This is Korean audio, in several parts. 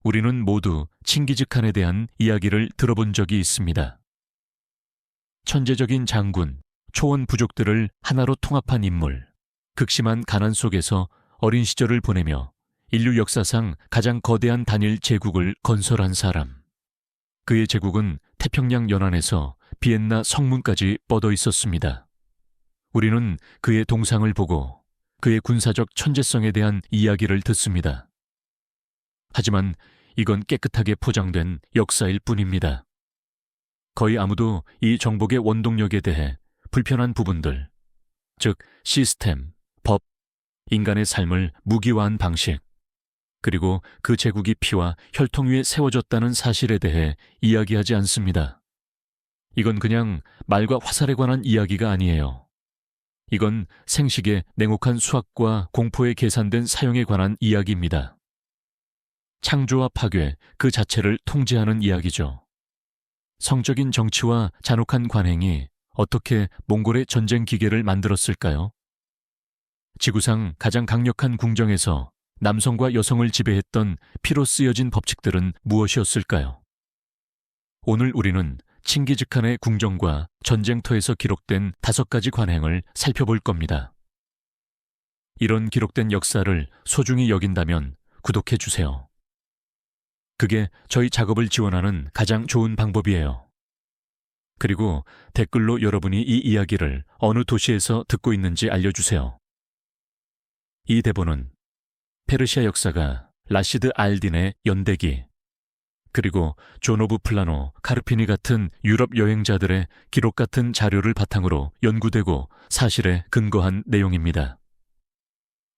우리는 모두 칭기즈칸에 대한 이야기를 들어본 적이 있습니다. 천재적인 장군, 초원 부족들을 하나로 통합한 인물, 극심한 가난 속에서 어린 시절을 보내며 인류 역사상 가장 거대한 단일 제국을 건설한 사람. 그의 제국은 태평양 연안에서 비엔나 성문까지 뻗어 있었습니다. 우리는 그의 동상을 보고 그의 군사적 천재성에 대한 이야기를 듣습니다. 하지만 이건 깨끗하게 포장된 역사일 뿐입니다. 거의 아무도 이 정복의 원동력에 대해 불편한 부분들, 즉 시스템, 법, 인간의 삶을 무기화한 방식, 그리고 그 제국이 피와 혈통 위에 세워졌다는 사실에 대해 이야기하지 않습니다. 이건 그냥 말과 화살에 관한 이야기가 아니에요. 이건 생식의 냉혹한 수학과 공포에 계산된 사용에 관한 이야기입니다. 창조와 파괴 그 자체를 통제하는 이야기죠. 성적인 정치와 잔혹한 관행이 어떻게 몽골의 전쟁 기계를 만들었을까요? 지구상 가장 강력한 궁정에서 남성과 여성을 지배했던 피로 쓰여진 법칙들은 무엇이었을까요? 오늘 우리는 칭기즈칸의 궁정과 전쟁터에서 기록된 5가지 관행을 살펴볼 겁니다. 이런 기록된 역사를 소중히 여긴다면 구독해주세요. 그게 저희 작업을 지원하는 가장 좋은 방법이에요. 그리고 댓글로 여러분이 이 이야기를 어느 도시에서 듣고 있는지 알려주세요. 이 대본은 페르시아 역사가 라시드 알딘의 연대기, 그리고 존 오브 플라노, 카르피니 같은 유럽 여행자들의 기록 같은 자료를 바탕으로 연구되고 사실에 근거한 내용입니다.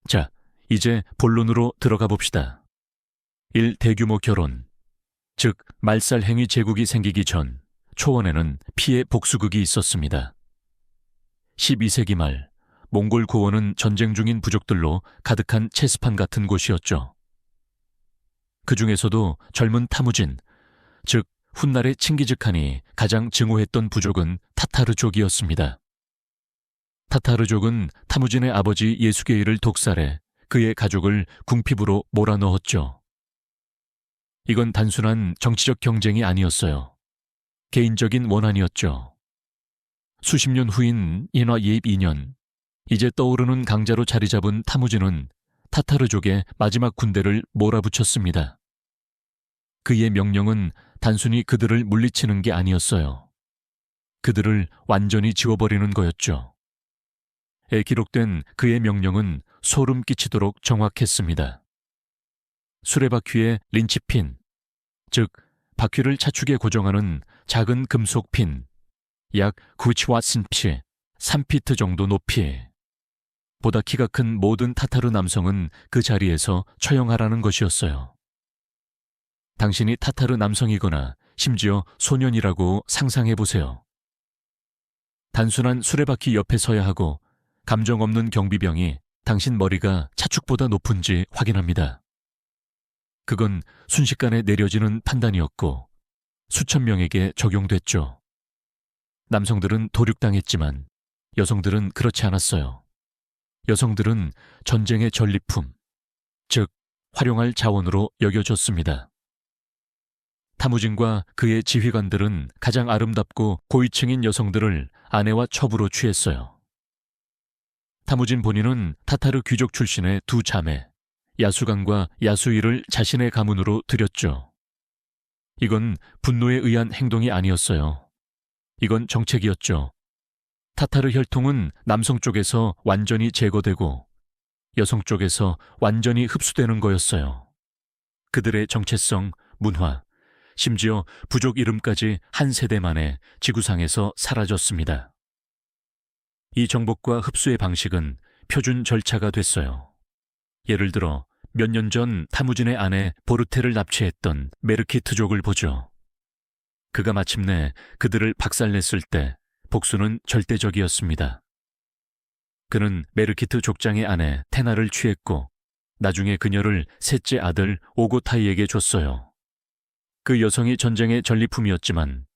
자, 이제 본론으로 들어가 봅시다. 1. 대규모 결혼, 즉 말살 행위 제국이 생기기 전 초원에는 피해 복수극이 있었습니다. 12세기 말 몽골 고원은 전쟁 중인 부족들로 가득한 체스판 같은 곳이었죠. 그 중에서도 젊은 타무진, 즉 훗날의 칭기즈칸이 가장 증오했던 부족은 타타르족이었습니다. 타타르족은 타무진의 아버지 예수게이를 독살해 그의 가족을 궁핍으로 몰아넣었죠. 이건 단순한 정치적 경쟁이 아니었어요. 개인적인 원한이었죠. 수십 년 후인 인화 예입 2년, 이제 떠오르는 강자로 자리 잡은 타무진은 타타르족의 마지막 군대를 몰아붙였습니다. 그의 명령은 단순히 그들을 물리치는 게 아니었어요. 그들을 완전히 지워버리는 거였죠. 에 기록된 그의 명령은 소름 끼치도록 정확했습니다. 수레바퀴의 린치핀, 즉 바퀴를 차축에 고정하는 작은 금속 핀, 약 9치와슨피, 3피트 정도 높이. 보다 키가 큰 모든 타타르 남성은 그 자리에서 처형하라는 것이었어요. 당신이 타타르 남성이거나 심지어 소년이라고 상상해보세요. 단순한 수레바퀴 옆에 서야 하고 감정 없는 경비병이 당신 머리가 차축보다 높은지 확인합니다. 그건 순식간에 내려지는 판단이었고 수천 명에게 적용됐죠. 남성들은 도륙당했지만 여성들은 그렇지 않았어요. 여성들은 전쟁의 전리품, 즉 활용할 자원으로 여겨졌습니다. 타무진과 그의 지휘관들은 가장 아름답고 고위층인 여성들을 아내와 첩으로 취했어요. 타무진 본인은 타타르 귀족 출신의 2자매, 야수간과 야수이를 자신의 가문으로 들였죠. 이건 분노에 의한 행동이 아니었어요. 이건 정책이었죠. 타타르 혈통은 남성 쪽에서 완전히 제거되고 여성 쪽에서 완전히 흡수되는 거였어요. 그들의 정체성, 문화, 심지어 부족 이름까지 한 세대 만에 지구상에서 사라졌습니다. 이 정복과 흡수의 방식은 표준 절차가 됐어요. 예를 들어 몇 년 전 타무진의 아내 보르테를 납치했던 메르키트족을 보죠. 그가 마침내 그들을 박살냈을 때 복수는 절대적이었습니다. 그는 메르키트 족장의 아내 테나를 취했고 나중에 그녀를 셋째 아들 오고타이에게 줬어요. 그 여성이 전쟁의 전리품이었지만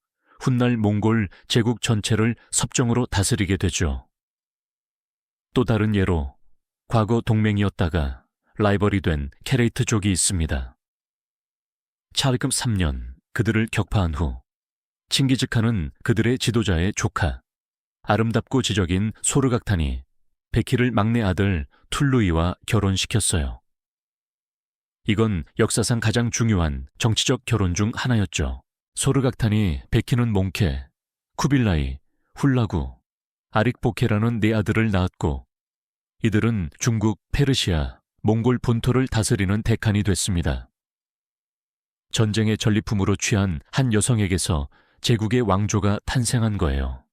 훗날 몽골 제국 전체를 섭정으로 다스리게 되죠. 또 다른 예로 과거 동맹이었다가 라이벌이 된 케레이트족이 있습니다. 차르금 3년 그들을 격파한 후 칭기즈칸은 그들의 지도자의 조카, 아름답고 지적인 소르각탄이 베키를 막내 아들 툴루이와 결혼시켰어요. 이건 역사상 가장 중요한 정치적 결혼 중 하나였죠. 소르각탄이 베키는 몽케, 쿠빌라이, 훌라구, 아릭보케라는 네 아들을 낳았고 이들은 중국, 페르시아, 몽골 본토를 다스리는 대칸이 됐습니다. 전쟁의 전리품으로 취한 한 여성에게서 제국의 왕조가 탄생한 거예요.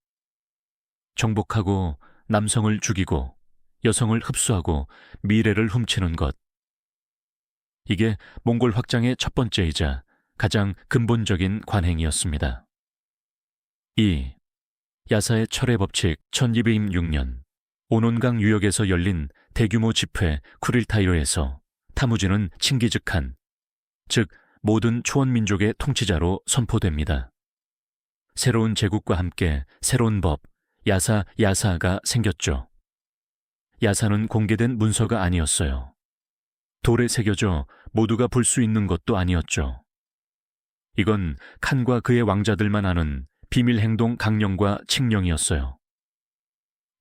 정복하고 남성을 죽이고 여성을 흡수하고 미래를 훔치는 것. 이게 몽골 확장의 첫 번째이자 가장 근본적인 관행이었습니다. 2. 야사의 철의 법칙 1206년 오논강 유역에서 열린 대규모 집회 쿠릴타이로에서 타무진은 칭기즈칸, 즉 모든 초원민족의 통치자로 선포됩니다. 새로운 제국과 함께 새로운 법, 야사가 생겼죠. 야사는 공개된 문서가 아니었어요. 돌에 새겨져 모두가 볼 수 있는 것도 아니었죠. 이건 칸과 그의 왕자들만 아는 비밀 행동 강령과 칙령이었어요.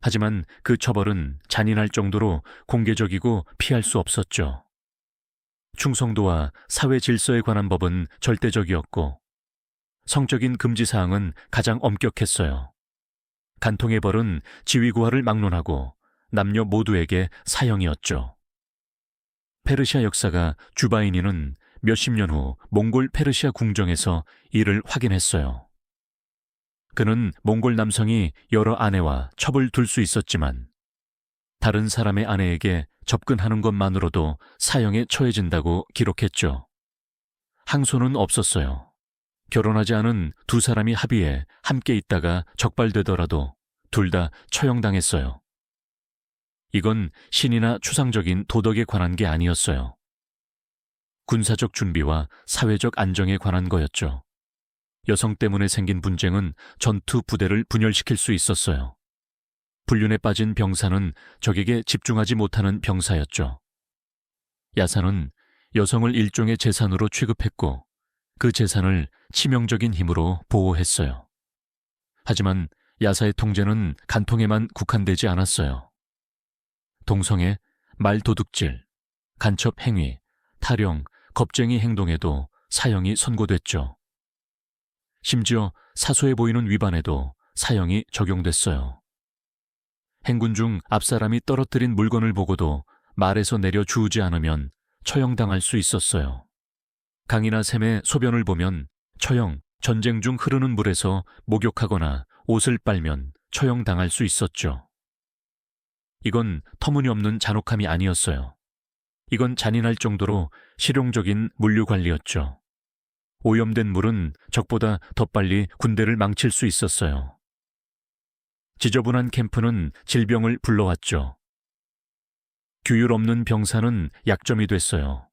하지만 그 처벌은 잔인할 정도로 공개적이고 피할 수 없었죠. 충성도와 사회 질서에 관한 법은 절대적이었고 성적인 금지사항은 가장 엄격했어요. 간통의 벌은 지위구하를 막론하고 남녀 모두에게 사형이었죠. 페르시아 역사가 주바이니는 몇십 년 후 몽골 페르시아 궁정에서 이를 확인했어요. 그는 몽골 남성이 여러 아내와 첩을 둘 수 있었지만 다른 사람의 아내에게 접근하는 것만으로도 사형에 처해진다고 기록했죠. 항소는 없었어요. 결혼하지 않은 두 사람이 합의해 함께 있다가 적발되더라도 둘 다 처형당했어요. 이건 신이나 추상적인 도덕에 관한 게 아니었어요. 군사적 준비와 사회적 안정에 관한 거였죠. 여성 때문에 생긴 분쟁은 전투 부대를 분열시킬 수 있었어요. 불륜에 빠진 병사는 적에게 집중하지 못하는 병사였죠. 야사는 여성을 일종의 재산으로 취급했고 그 재산을 치명적인 힘으로 보호했어요. 하지만 야사의 통제는 간통에만 국한되지 않았어요. 동성애, 말도둑질, 간첩 행위, 탈영, 겁쟁이 행동에도 사형이 선고됐죠. 심지어 사소해 보이는 위반에도 사형이 적용됐어요. 행군 중 앞사람이 떨어뜨린 물건을 보고도 말에서 내려 주우지 않으면 처형당할 수 있었어요. 강이나 샘의 소변을 보면 처형, 전쟁 중 흐르는 물에서 목욕하거나 옷을 빨면 처형당할 수 있었죠. 이건 터무니없는 잔혹함이 아니었어요. 이건 잔인할 정도로 실용적인 물류 관리였죠. 오염된 물은 적보다 더 빨리 군대를 망칠 수 있었어요. 지저분한 캠프는 질병을 불러왔죠. 규율 없는 병사는 약점이 됐어요.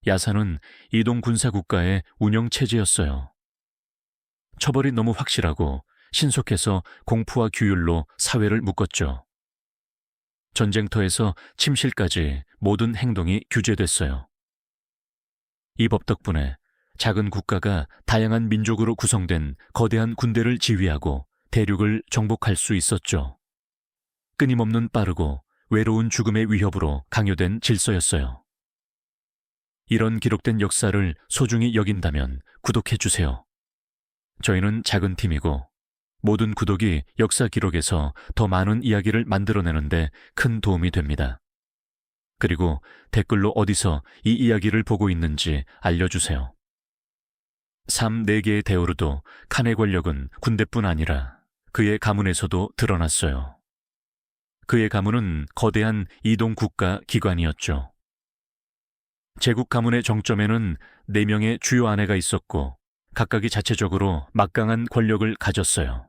야사는 이동 군사 국가의 운영 체제였어요. 처벌이 너무 확실하고 신속해서 공포와 규율로 사회를 묶었죠. 전쟁터에서 침실까지 모든 행동이 규제됐어요. 이 법 덕분에 작은 국가가 다양한 민족으로 구성된 거대한 군대를 지휘하고 대륙을 정복할 수 있었죠. 끊임없는 빠르고 외로운 죽음의 위협으로 강요된 질서였어요. 이런 기록된 역사를 소중히 여긴다면 구독해주세요. 저희는 작은 팀이고 모든 구독이 역사 기록에서 더 많은 이야기를 만들어내는데 큰 도움이 됩니다. 그리고 댓글로 어디서 이 이야기를 보고 있는지 알려주세요. 4개의 대오르도 칸의 권력은 군대뿐 아니라 그의 가문에서도 드러났어요. 그의 가문은 거대한 이동 국가 기관이었죠. 제국 가문의 정점에는 4명의 주요 아내가 있었고 각각이 자체적으로 막강한 권력을 가졌어요.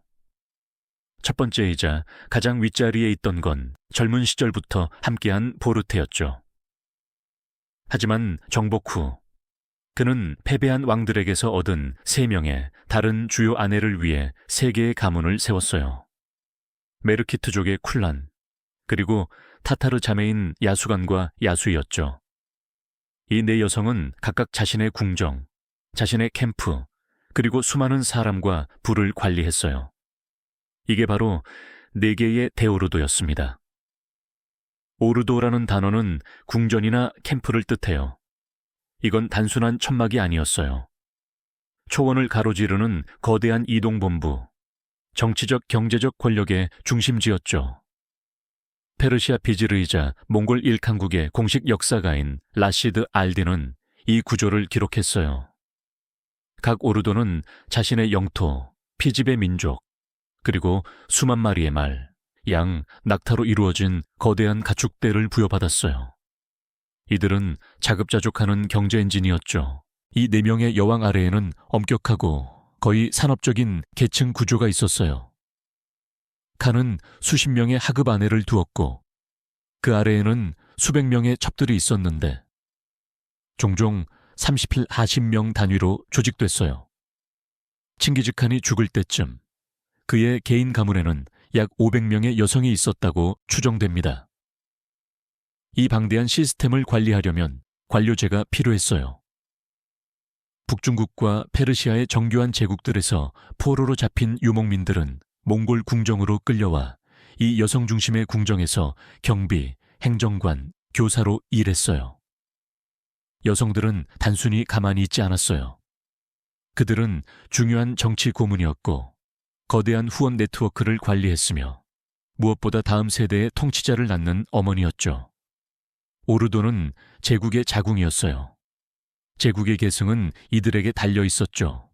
첫 번째이자 가장 윗자리에 있던 건 젊은 시절부터 함께한 보르테였죠. 하지만 정복 후 그는 패배한 왕들에게서 얻은 3명의 다른 주요 아내를 위해 3개의 가문을 세웠어요. 메르키트족의 쿨란, 그리고 타타르 자매인 야수간과 야수이었죠. 이 4 여성은 각각 자신의 궁정, 자신의 캠프, 그리고 수많은 사람과 부를 관리했어요. 이게 바로 4개의 대오르도였습니다. 오르도라는 단어는 궁전이나 캠프를 뜻해요. 이건 단순한 천막이 아니었어요. 초원을 가로지르는 거대한 이동본부, 정치적 경제적 권력의 중심지였죠. 페르시아 비즈르이자 몽골 일칸국의 공식 역사가인 라시드 알디는 이 구조를 기록했어요. 각 오르도는 자신의 영토, 피집의 민족, 그리고 수만 마리의 말, 양, 낙타로 이루어진 거대한 가축대를 부여받았어요. 이들은 자급자족하는 경제 엔진이었죠. 이 4명의 여왕 아래에는 엄격하고 거의 산업적인 계층 구조가 있었어요. 칸은 수십 명의 하급 아내를 두었고 그 아래에는 수백 명의 첩들이 있었는데 종종 30일 40명 단위로 조직됐어요. 칭기즈칸이 죽을 때쯤 그의 개인 가문에는 약 500명의 여성이 있었다고 추정됩니다. 이 방대한 시스템을 관리하려면 관료제가 필요했어요. 북중국과 페르시아의 정교한 제국들에서 포로로 잡힌 유목민들은 몽골 궁정으로 끌려와 이 여성 중심의 궁정에서 경비, 행정관, 교사로 일했어요. 여성들은 단순히 가만히 있지 않았어요. 그들은 중요한 정치 고문이었고 거대한 후원 네트워크를 관리했으며 무엇보다 다음 세대의 통치자를 낳는 어머니였죠. 오르도는 제국의 자궁이었어요. 제국의 계승은 이들에게 달려 있었죠.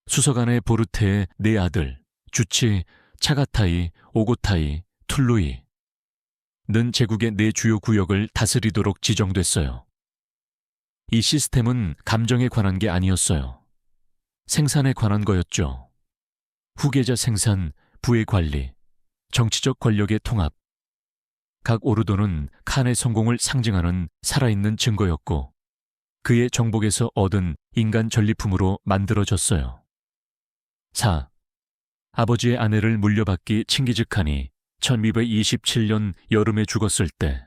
수서간의 보르테의 4아들, 주치, 차가타이, 오고타이, 툴루이 는 제국의 4 주요 구역을 다스리도록 지정됐어요. 이 시스템은 감정에 관한 게 아니었어요. 생산에 관한 거였죠. 후계자 생산, 부의 관리, 정치적 권력의 통합. 각 오르도는 칸의 성공을 상징하는 살아있는 증거였고 그의 정복에서 얻은 인간 전리품으로 만들어졌어요. 4. 아버지의 아내를 물려받기 칭기즈칸이 1227년 여름에 죽었을 때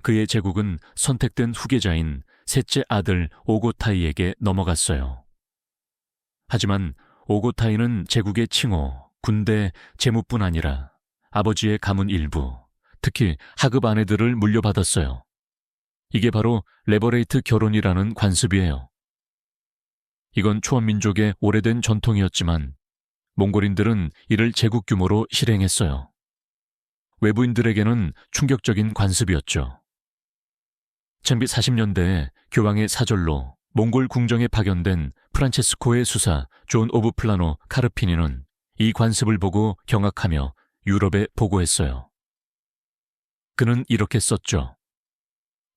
그의 제국은 선택된 후계자인 셋째 아들 오고타이에게 넘어갔어요. 하지만 오고타이는 제국의 칭호, 군대, 재무뿐 아니라 아버지의 가문 일부, 특히 하급 아내들을 물려받았어요. 이게 바로 레버레이트 결혼이라는 관습이에요. 이건 초원민족의 오래된 전통이었지만 몽골인들은 이를 제국 규모로 실행했어요. 외부인들에게는 충격적인 관습이었죠. 1240년대에 교황의 사절로 몽골 궁정에 파견된 프란체스코의 수사 존 오브 플라노 카르피니는 이 관습을 보고 경악하며 유럽에 보고했어요. 그는 이렇게 썼죠.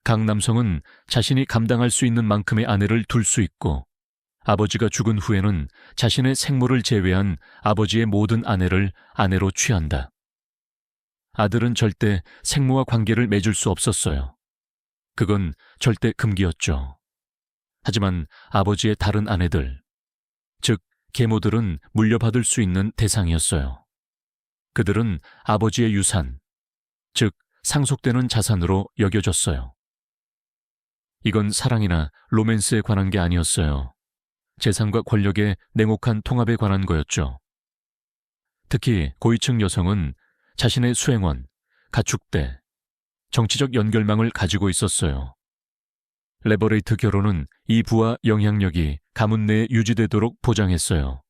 각 남성은 자신이 감당할 수 있는 만큼의 아내를 둘 수 있고 아버지가 죽은 후에는 자신의 생모를 제외한 아버지의 모든 아내를 아내로 취한다. 아들은 절대 생모와 관계를 맺을 수 없었어요. 그건 절대 금기였죠. 하지만 아버지의 다른 아내들, 즉 계모들은 물려받을 수 있는 대상이었어요. 그들은 아버지의 유산, 즉 상속되는 자산으로 여겨졌어요. 이건 사랑이나 로맨스에 관한 게 아니었어요. 재산과 권력의 냉혹한 통합에 관한 거였죠. 특히 고위층 여성은 자신의 수행원, 가축대, 정치적 연결망을 가지고 있었어요. 레버레이트 결혼은 이 부와 영향력이 가문 내에 유지되도록 보장했어요.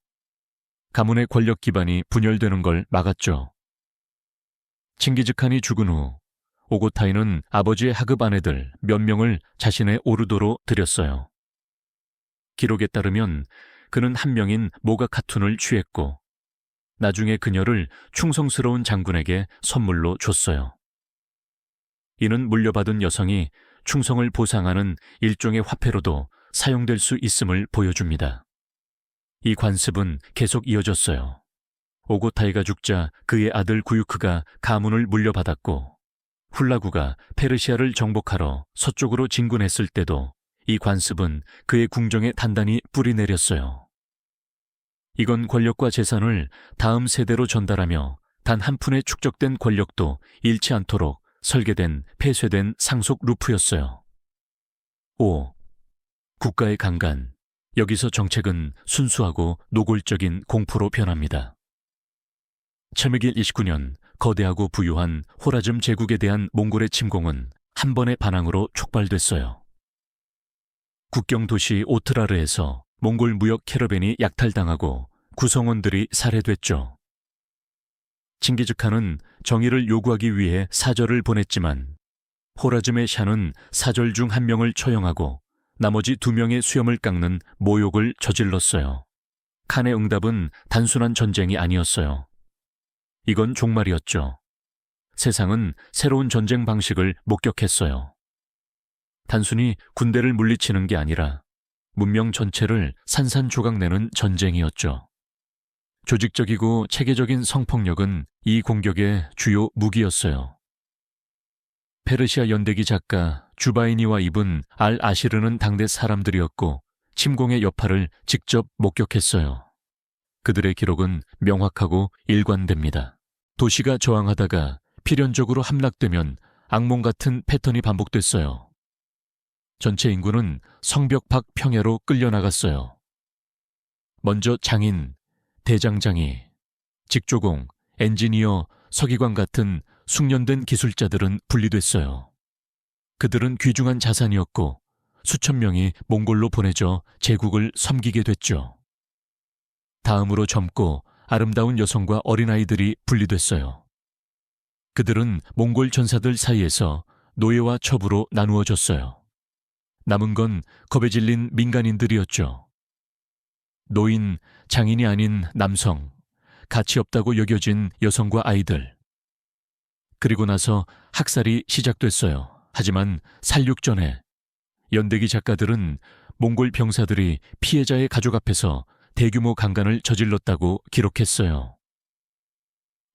가문의 권력 기반이 분열되는 걸 막았죠. 칭기즈칸이 죽은 후 오고타이는 아버지의 하급 아내들 몇 명을 자신의 오르도로 들였어요. 기록에 따르면 그는 한 명인 모가카툰을 취했고 나중에 그녀를 충성스러운 장군에게 선물로 줬어요. 이는 물려받은 여성이 충성을 보상하는 일종의 화폐로도 사용될 수 있음을 보여줍니다. 이 관습은 계속 이어졌어요. 오고타이가 죽자 그의 아들 구유크가 가문을 물려받았고 훌라구가 페르시아를 정복하러 서쪽으로 진군했을 때도 이 관습은 그의 궁정에 단단히 뿌리내렸어요. 이건 권력과 재산을 다음 세대로 전달하며 단 한 푼의 축적된 권력도 잃지 않도록 설계된 폐쇄된 상속 루프였어요. 5. 국가의 강간, 여기서 정책은 순수하고 노골적인 공포로 변합니다. 찰미길 29년 거대하고 부유한 호라즘 제국에 대한 몽골의 침공은 한 번의 반항으로 촉발됐어요. 국경 도시 오트라르에서 몽골 무역 캐러밴이 약탈당하고 구성원들이 살해됐죠. 칭기즈칸은 정의를 요구하기 위해 사절을 보냈지만 호라즘의 샤는 사절 중 한 명을 처형하고 나머지 2명의 수염을 깎는 모욕을 저질렀어요. 칸의 응답은 단순한 전쟁이 아니었어요. 이건 종말이었죠. 세상은 새로운 전쟁 방식을 목격했어요. 단순히 군대를 물리치는 게 아니라 문명 전체를 산산조각내는 전쟁이었죠. 조직적이고 체계적인 성폭력은 이 공격의 주요 무기였어요. 페르시아 연대기 작가 주바이니와 이븐 알 아시르는 당대 사람들이었고 침공의 여파를 직접 목격했어요. 그들의 기록은 명확하고 일관됩니다. 도시가 저항하다가 필연적으로 함락되면 악몽 같은 패턴이 반복됐어요. 전체 인구는 성벽 밖 평야로 끌려나갔어요. 먼저 장인, 대장장이, 직조공, 엔지니어, 서기관 같은 숙련된 기술자들은 분리됐어요. 그들은 귀중한 자산이었고 수천 명이 몽골로 보내져 제국을 섬기게 됐죠. 다음으로 젊고 아름다운 여성과 어린아이들이 분리됐어요. 그들은 몽골 전사들 사이에서 노예와 첩으로 나누어졌어요. 남은 건 겁에 질린 민간인들이었죠. 노인, 장인이 아닌 남성, 가치 없다고 여겨진 여성과 아이들. 그리고 나서 학살이 시작됐어요. 하지만 살육 전에 연대기 작가들은 몽골 병사들이 피해자의 가족 앞에서 대규모 강간을 저질렀다고 기록했어요.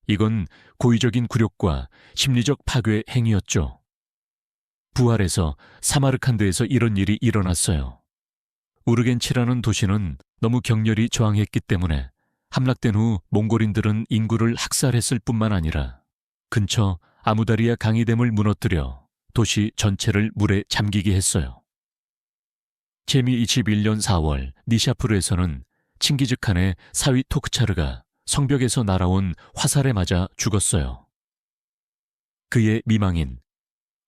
이건 고의적인 굴욕과 심리적 파괴 행위였죠. 부활에서 사마르칸드에서 이런 일이 일어났어요. 우르겐치라는 도시는 너무 격렬히 저항했기 때문에 함락된 후 몽골인들은 인구를 학살했을 뿐만 아니라 근처 아무다리아 강이댐을 무너뜨려 도시 전체를 물에 잠기게 했어요. 제미 21년 4월 니샤푸르에서는 칭기즈칸의 사위 토크차르가 성벽에서 날아온 화살에 맞아 죽었어요. 그의 미망인,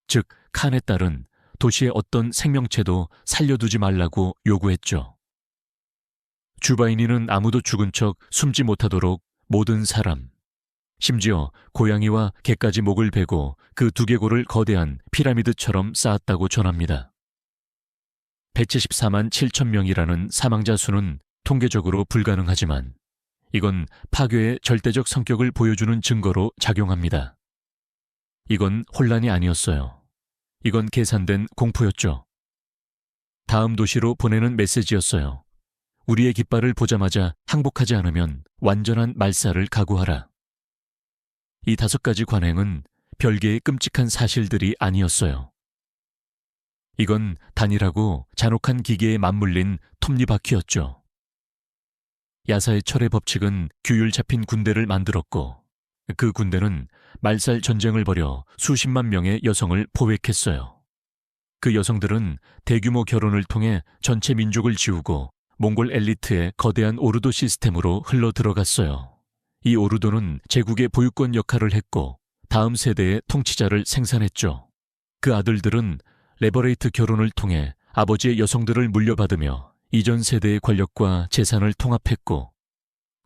즉 칸의 딸은 도시의 어떤 생명체도 살려두지 말라고 요구했죠. 주바이니는 아무도 죽은 척 숨지 못하도록 모든 사람, 심지어 고양이와 개까지 목을 베고 그 두개골을 거대한 피라미드처럼 쌓았다고 전합니다. 174만 7천 명이라는 사망자 수는 통계적으로 불가능하지만 이건 파괴의 절대적 성격을 보여주는 증거로 작용합니다. 이건 혼란이 아니었어요. 이건 계산된 공포였죠. 다음 도시로 보내는 메시지였어요. 우리의 깃발을 보자마자 항복하지 않으면 완전한 말살을 각오하라. 이 5가지 관행은 별개의 끔찍한 사실들이 아니었어요. 이건 단일하고 잔혹한 기계에 맞물린 톱니바퀴였죠. 야사의 철의 법칙은 규율 잡힌 군대를 만들었고 그 군대는 말살 전쟁을 벌여 수십만 명의 여성을 포획했어요. 그 여성들은 대규모 결혼을 통해 전체 민족을 지우고 몽골 엘리트의 거대한 오르도 시스템으로 흘러 들어갔어요. 이 오르도는 제국의 보유권 역할을 했고 다음 세대의 통치자를 생산했죠. 그 아들들은 레버레이트 결혼을 통해 아버지의 여성들을 물려받으며 이전 세대의 권력과 재산을 통합했고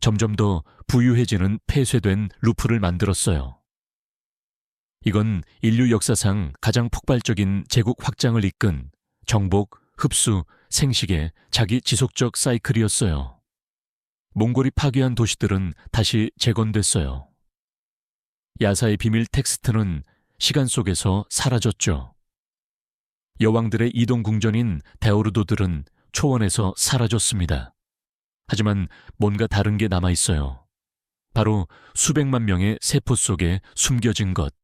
점점 더 부유해지는 폐쇄된 루프를 만들었어요. 이건 인류 역사상 가장 폭발적인 제국 확장을 이끈 정복, 흡수, 생식의 자기 지속적 사이클이었어요. 몽골이 파괴한 도시들은 다시 재건됐어요. 야사의 비밀 텍스트는 시간 속에서 사라졌죠. 여왕들의 이동 궁전인 데오르도들은 초원에서 사라졌습니다. 하지만 뭔가 다른 게 남아있어요. 바로 수백만 명의 세포 속에 숨겨진 것.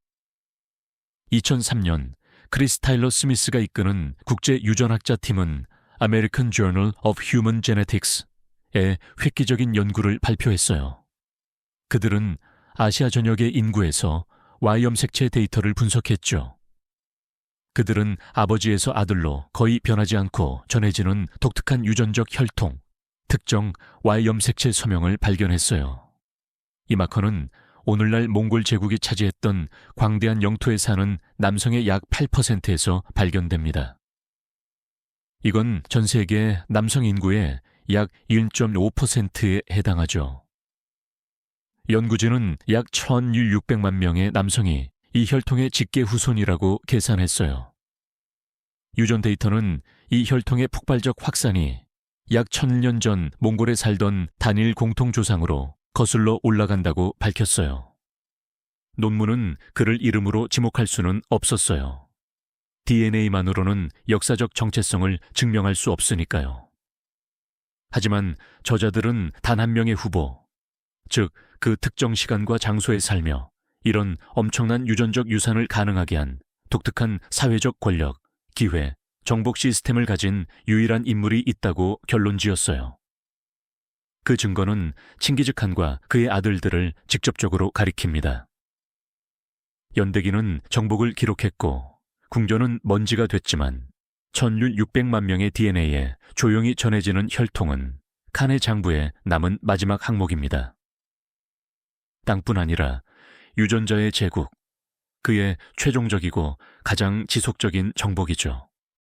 2003년 크리스 타일러 스미스가 이끄는 국제 유전학자 팀은 American Journal of Human Genetics의 획기적인 연구를 발표했어요. 그들은 아시아 전역의 인구에서 Y 염색체 데이터를 분석했죠. 그들은 아버지에서 아들로 거의 변하지 않고 전해지는 독특한 유전적 혈통, 특정 Y 염색체 서명을 발견했어요. 이 마커는 오늘날 몽골 제국이 차지했던 광대한 영토에 사는 남성의 약 8%에서 발견됩니다. 이건 전 세계 남성 인구의 약 1.5%에 해당하죠. 연구진은 약 1,600만 명의 남성이 이 혈통의 직계 후손이라고 계산했어요. 유전 데이터는 이 혈통의 폭발적 확산이 약 1,000년 전 몽골에 살던 단일 공통조상으로 거슬러 올라간다고 밝혔어요. 논문은 그를 이름으로 지목할 수는 없었어요. DNA만으로는 역사적 정체성을 증명할 수 없으니까요. 하지만 저자들은 단 한 명의 후보, 즉 그 특정 시간과 장소에 살며 이런 엄청난 유전적 유산을 가능하게 한 독특한 사회적 권력, 기회, 정복 시스템을 가진 유일한 인물이 있다고 결론지었어요. 그 증거는 칭기즈칸과 그의 아들들을 직접적으로 가리킵니다. 연대기는 정복을 기록했고 궁전은 먼지가 됐지만 1,600만 명의 DNA에 조용히 전해지는 혈통은 칸의 장부에 남은 마지막 항목입니다. 땅뿐 아니라 유전자의 제국, 그의 최종적이고 가장 지속적인 정복이죠.